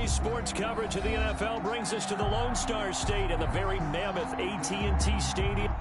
Today's sports coverage of the NFL brings us to the Lone Star State and the very mammoth AT&T Stadium.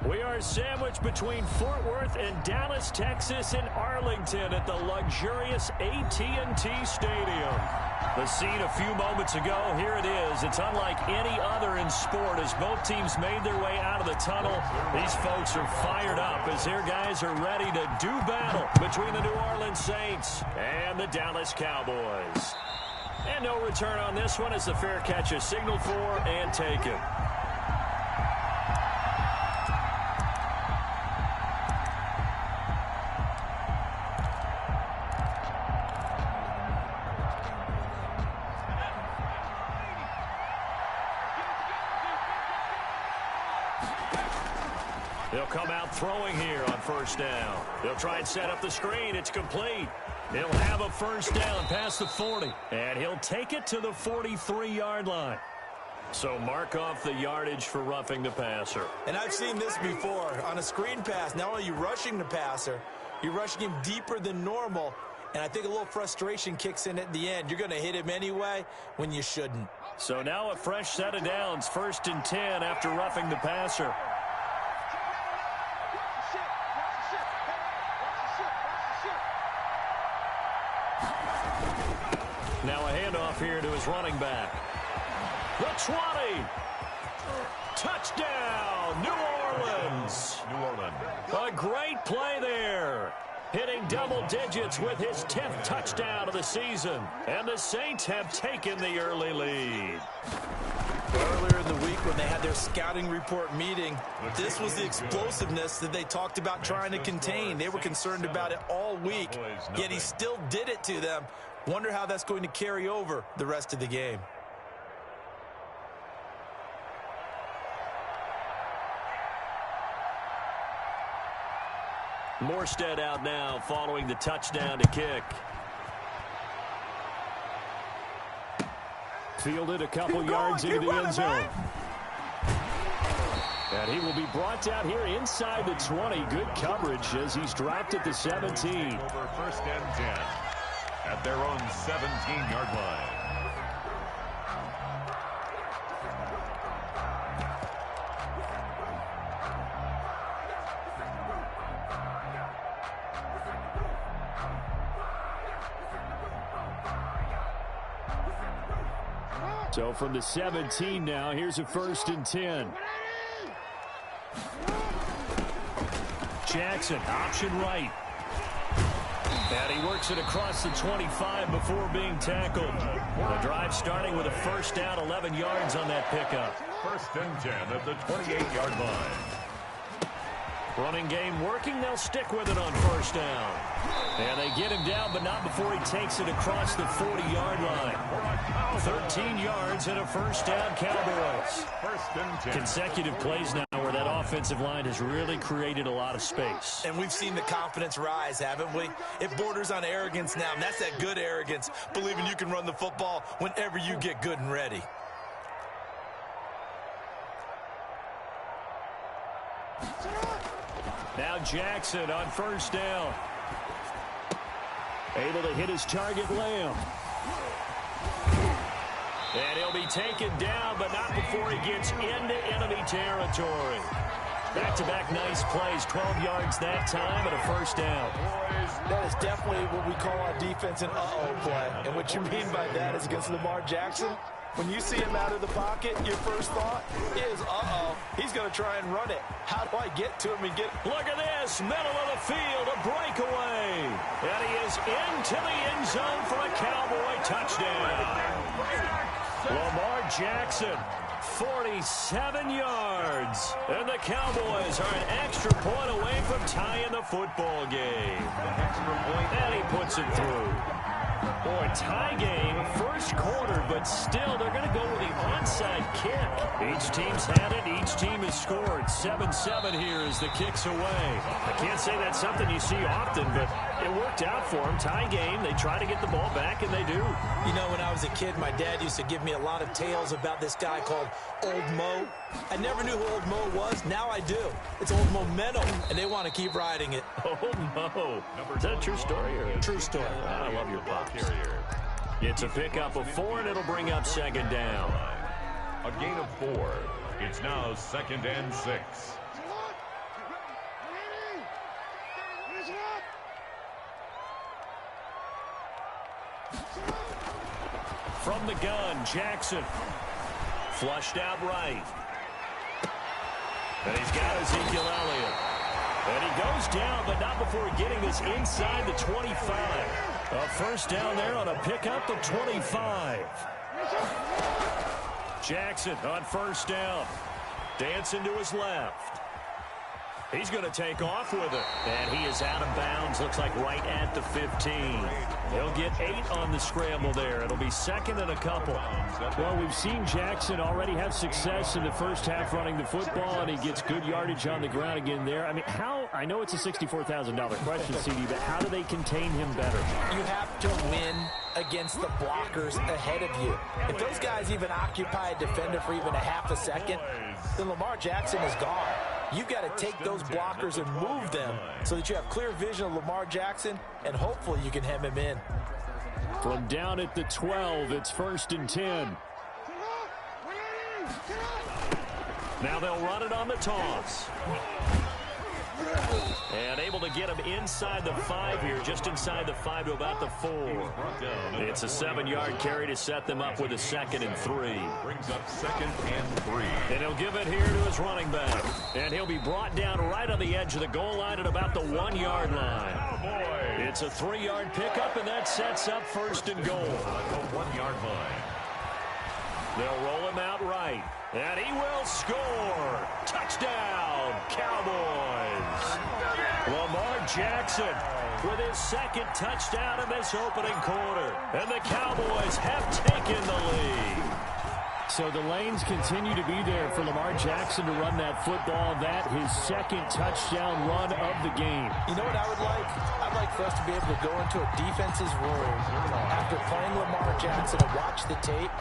We are sandwiched between Fort Worth and Dallas, Texas, and Arlington at the luxurious AT&T Stadium. The scene a few moments ago, here it is. It's unlike any other in sport as both teams made their way out of the tunnel. These folks are fired up as their guys are ready to do battle between the New Orleans Saints and the Dallas Cowboys. And no return on this one as the fair catch is signaled for and taken. They'll come out throwing here on first down. They'll try and set up the screen. It's complete. He'll have a first down past the 40. And he'll take it to the 43-yard line. So mark off the yardage for roughing the passer. And I've seen this before. On a screen pass, not only are you rushing the passer, you're rushing him deeper than normal. And I think a little frustration kicks in at the end. You're going to hit him anyway when you shouldn't. So now a fresh set of downs, 1st and 10 after roughing the passer. Now a handoff here to his running back. The 20. Touchdown, New Orleans. A great play there. Hitting double digits with his 10th touchdown of the season. And the Saints have taken the early lead. Earlier in the week when they had their scouting report meeting, this was the explosiveness that they talked about trying to contain. They were concerned about it all week, yet he still did it to them. Wonder how that's going to carry over the rest of the game. Morstead out now following the touchdown to kick. Fielded a couple yards into the end zone. And he will be brought down here inside the 20. Good coverage as he's dropped at the 17. Over 1st and 10 at their own 17-yard line. So from the 17 now, here's a 1st and 10. Jackson, option right. And he works it across the 25 before being tackled. The drive starting with a first down, 11 yards on that pickup. 1st and 10 at the 28-yard line. Running game working. They'll stick with it on first down. And they get him down, but not before he takes it across the 40-yard line. 13 yards and a first down, Cowboys. 1st and 10. Consecutive plays now where that offensive line has really created a lot of space. And we've seen the confidence rise, haven't we? It borders on arrogance now, and that's that good arrogance, believing you can run the football whenever you get good and ready. Now Jackson on first down. Able to hit his target, Lamb. And he'll be taken down, but not before he gets into enemy territory. Back-to-back nice plays, 12 yards that time and a first down. That is definitely what we call our defense an uh-oh play. And what you mean by that is against Lamar Jackson, when you see him out of the pocket, your first thought is, uh-oh, he's going to try and run it. How do I get to him and get... Look at this, middle of the field, a breakaway. And he is into the end zone for a Cowboy touchdown. Lamar Jackson, 47 yards. And the Cowboys are an extra point away from tying the football game. And he puts it through. Boy, tie game, first quarter, but still they're going to go with the onside kick. Each team's had it. Each team has scored. 7-7 here as the kick's away. I can't say that's something you see often, but it worked out for them. Tie game, they try to get the ball back, and they do. You know, when I was a kid, my dad used to give me a lot of tales about this guy called Old Mo. I never knew who Old Mo was. Now I do. It's Old Momentum, and they want to keep riding it. Old Mo. Is that a true story? Or? True story. I love your pops. It's a pickup of 4, and it'll bring up second down. A gain of 4. It's now 2nd and 6. From the gun, Jackson. Flushed out right. And he's got Ezekiel Elliott. And he goes down, but not before getting this inside the 25. A first down there on a pickup of 25. Jackson on first down. Dancing to his left. He's going to take off with it. And he is out of bounds. Looks like right at the 15. He'll get 8 on the scramble there. It'll be second and a couple. Well, we've seen Jackson already have success in the first half running the football, and he gets good yardage on the ground again there. I mean, I know it's a $64,000 question, CD, but how do they contain him better? You have to win against the blockers ahead of you. If those guys even occupy a defender for even a half a second, then Lamar Jackson is gone. You've got to take those blockers and move them so that you have clear vision of Lamar Jackson, and hopefully you can hem him in. From down at the 12, it's 1st and 10. Now they'll run it on the toss. And able to get him inside the 5 here, just inside the 5 to about the 4. It's a 7-yard carry to set them up with a 2nd and 3. Brings up 2nd and 3. And he'll give it here to his running back. And he'll be brought down right on the edge of the goal line at about the 1-yard line. It's a 3-yard pickup, and that sets up 1st and goal. The 1-yard line. They'll roll him out right. And he will score. Touchdown, Cowboys. Lamar Jackson with his 2nd touchdown in this opening quarter. And the Cowboys have taken the lead. So the lanes continue to be there for Lamar Jackson to run that football. That his 2nd touchdown run of the game. You know what I would like? I'd like for us to be able to go into a defense's room after playing Lamar Jackson and watch the tape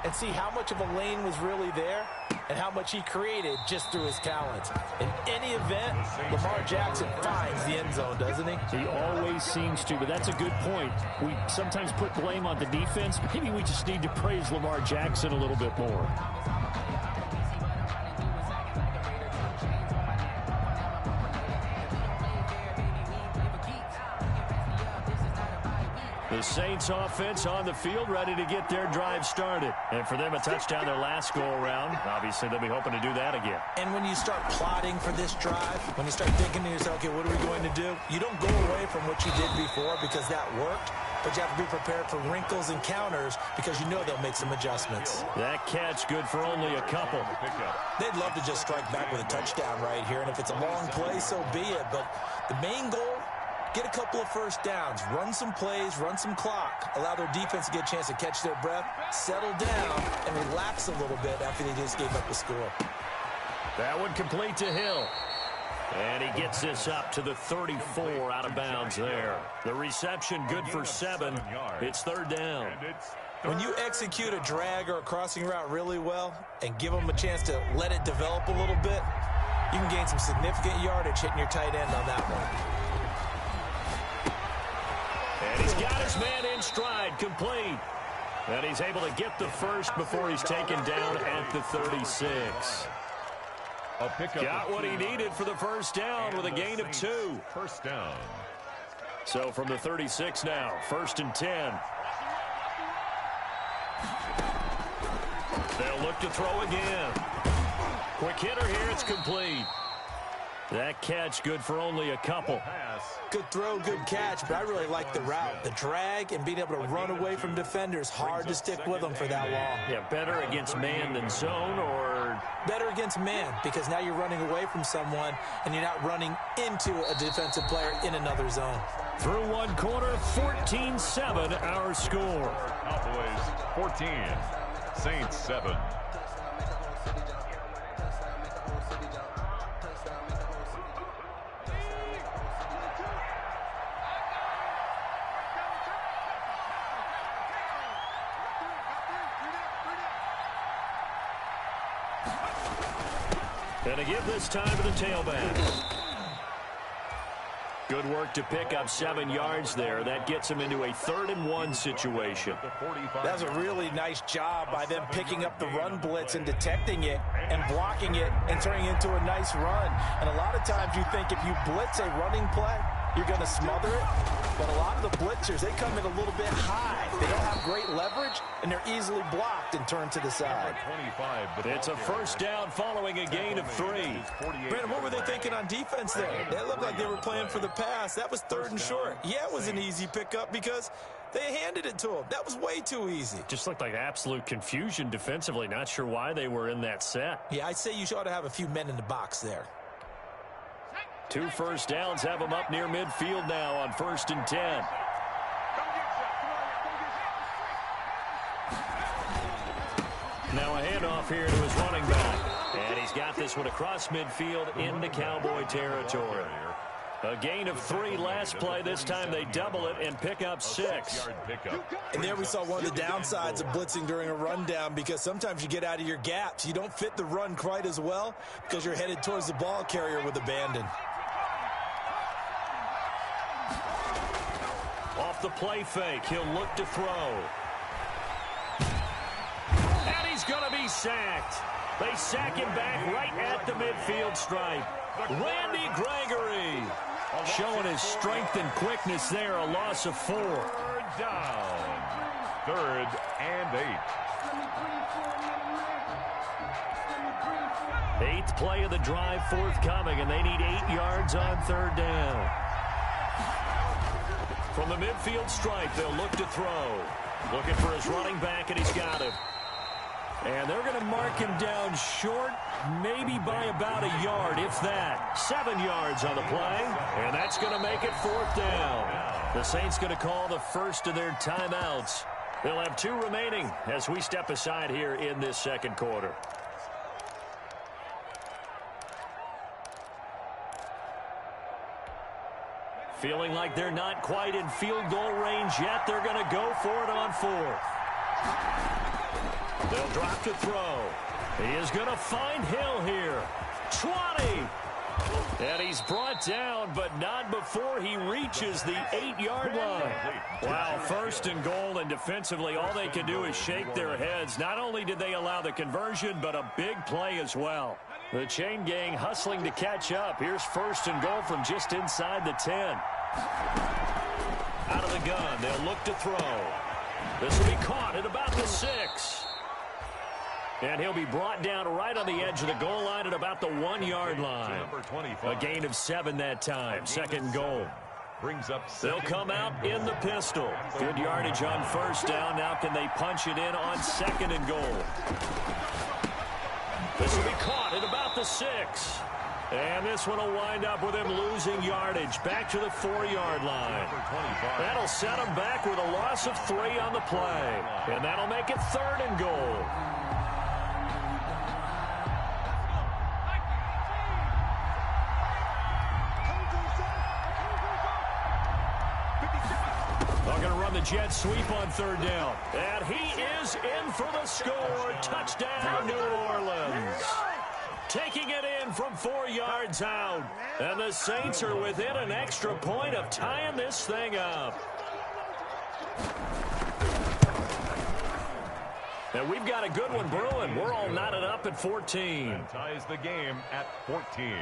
and see how much of a lane was really there and how much he created just through his talents. In any event, Lamar Jackson finds the end zone, doesn't he? He always seems to, but that's a good point. We sometimes put blame on the defense. Maybe we just need to praise Lamar Jackson a little bit more. The Saints offense on the field, ready to get their drive started. And for them, a touchdown their last go-around. Obviously, they'll be hoping to do that again. And when you start plotting for this drive, when you start thinking to yourself, okay, what are we going to do? You don't go away from what you did before because that worked, but you have to be prepared for wrinkles and counters because you know they'll make some adjustments. That catch good for only a couple. They'd love to just strike back with a touchdown right here, and if it's a long play, so be it. But the main goal, get a couple of first downs, run some plays, run some clock, allow their defense to get a chance to catch their breath, settle down, and relax a little bit after they just gave up the score. That one complete to Hill. And he gets this up to the 34 out of bounds there. The reception good for 7. It's 3rd down. When you execute a drag or a crossing route really well and give them a chance to let it develop a little bit, you can gain some significant yardage hitting your tight end on that one. And he's got his man in stride, complete. And he's able to get the first before he's taken down at the 36. Got what he needed for the first down with a gain of 2. First down. So from the 36 now, 1st and 10. They'll look to throw again. Quick hitter here, it's complete. That catch good for only a couple. Good throw, good catch, but I really like the route. The drag and being able to run away from defenders, hard to stick with them for that long. Yeah, better against man than zone, or better against man, because now you're running away from someone and you're not running into a defensive player in another zone. Through one quarter, 14-7 our score. Cowboys 14, Saints 7. And to give this time to the tailback. Good work to pick up 7 yards there. That gets him into a 3rd and 1 situation. That's a really nice job by them picking up the run blitz and detecting it and blocking it and turning it into a nice run. And a lot of times you think if you blitz a running play, you're going to smother it. But a lot of the blitzers, they come in a little bit high. They don't have great leverage, and they're easily blocked and turned to the side. It's a first down following a gain of 3. Brandon, what were they thinking on defense there? They looked like they were playing for the pass. That was 3rd and short. Yeah, it was an easy pickup because they handed it to him. That was way too easy. Just looked like absolute confusion defensively. Not sure why they were in that set. Yeah, I'd say you ought to have a few men in the box there. 2 first downs have them up near midfield now on 1st and 10. Now a handoff here to his running back. And he's got this one across midfield into Cowboy territory. A gain of 3 last play. This time they double it and pick up 6. And there we saw one of the downsides of blitzing during a rundown, because sometimes you get out of your gaps. You don't fit the run quite as well because you're headed towards the ball carrier with abandon. Off the play fake, he'll look to throw. And he's going to be sacked. They sack him back right at the midfield stripe. Randy Gregory showing his strength and quickness there. A loss of 4. 3rd down. 3rd and 8. 8th play of the drive forthcoming, and they need 8 yards on 3rd down. From the midfield stripe, they'll look to throw. Looking for his running back, and he's got him. And they're going to mark him down short, maybe by about a yard, if that. 7 yards on the play, and that's going to make it 4th down. The Saints going to call the first of their timeouts. They'll have 2 remaining as we step aside here in this 2nd quarter. Feeling like they're not quite in field goal range yet. They're going to go for it on 4th. They'll drop to throw. He is going to find Hill here. 20. And he's brought down, but not before he reaches the 8-yard line. Wow, 1st and goal, and defensively all they can do is shake their heads. Not only did they allow the conversion, but a big play as well. The chain gang hustling to catch up. Here's 1st and goal from just inside the 10. Out of the gun, they'll look to throw. This will be caught at about the 6. And he'll be brought down right on the edge of the goal line at about the 1-yard line. A gain of 7 that time. 2nd goal. They'll come out in the pistol. Good yardage on 1st down. Now can they punch it in on 2nd and goal? This will be caught at about the 6. And this one will wind up with him losing yardage back to the 4-yard line. That'll set him back with a loss of 3 on the play. And that'll make it 3rd and goal. They're going to run the jet sweep on 3rd down. And he is in for the score. Touchdown, New Orleans. Taking it in from 4 yards out. And the Saints are within an extra point of tying this thing up. And we've got a good one brewing. We're all knotted up at 14. And ties the game at 14.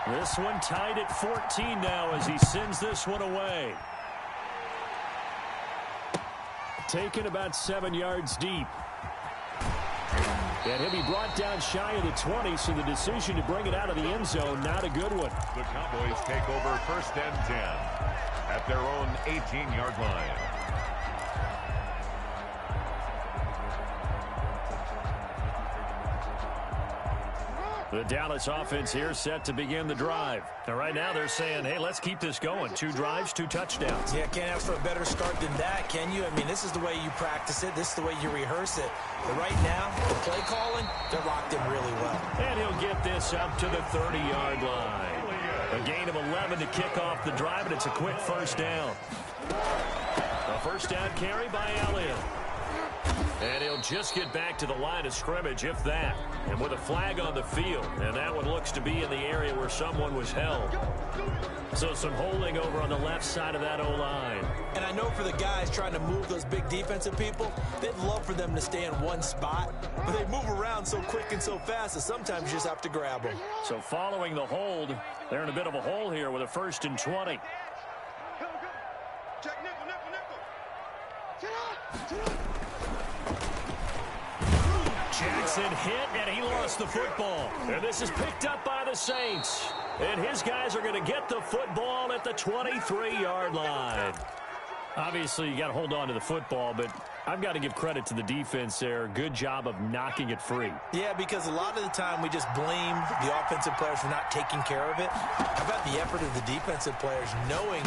This one tied at 14 now as he sends this one away. Taken about 7 yards deep. And he'll be brought down shy of the 20, so the decision to bring it out of the end zone, not a good one. The Cowboys take over 1st and 10 at their own 18-yard line. The Dallas offense here set to begin the drive. And right now they're saying, hey, let's keep this going. 2 drives, 2 touchdowns. Yeah, can't ask for a better start than that, can you? I mean, this is the way you practice it. This is the way you rehearse it. But right now, the play calling, they're locked in really well. And he'll get this up to the 30-yard line. A gain of 11 to kick off the drive, and it's a quick 1st down. A 1st down carry by Elliott. And he'll just get back to the line of scrimmage, if that. And with a flag on the field. And that one looks to be in the area where someone was held. So some holding over on the left side of that O-line. And I know for the guys trying to move those big defensive people, they'd love for them to stay in one spot. But they move around so quick and so fast that sometimes you just have to grab them. So following the hold, they're in a bit of a hole here with a 1st and 20. Jackson hit, and he lost the football. And this is picked up by the Saints. And his guys are going to get the football at the 23-yard line. Obviously, you got to hold on to the football, but I've got to give credit to the defense there. Good job of knocking it free. Yeah, because a lot of the time we just blame the offensive players for not taking care of it. How about the effort of the defensive players knowing